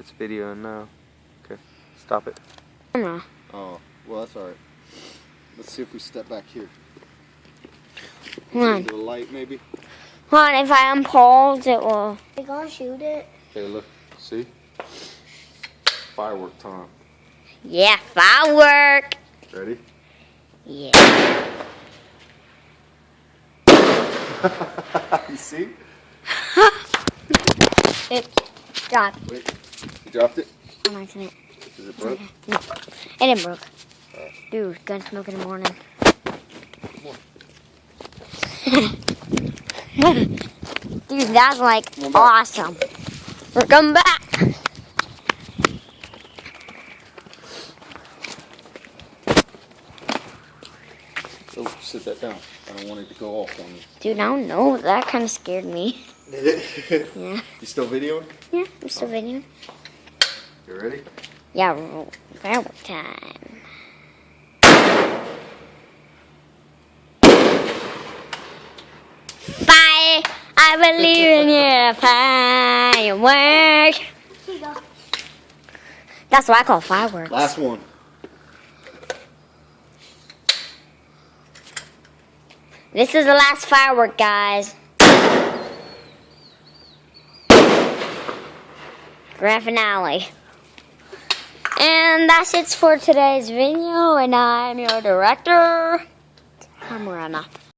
It's videoing now. Okay, stop it. Camera. Oh, well, that's alright. Let's see if we step back here. Come on. Into the light, maybe? Come on, if I unpause, it will. We're gonna shoot it. Okay, look. See? Firework time. Yeah, firework. Ready? Yeah. You see? It dropped. Wait, you dropped it? On accident. Is it broke? No, it didn't broke. Dude, gun smoke in the morning. Dude, that's like awesome. We're coming back. Oh, sit that down. I don't want it to go off on you. Dude, I don't know. That kind of scared me. Did it? Yeah. You still videoing? Yeah, I'm still videoing. You ready? Yeah, firework time. Fire! I believe in you. Firework. That's what I call fireworks. Last one. This is the last firework, guys. Grand finale. And that's it for today's video, and I'm your director, Marana.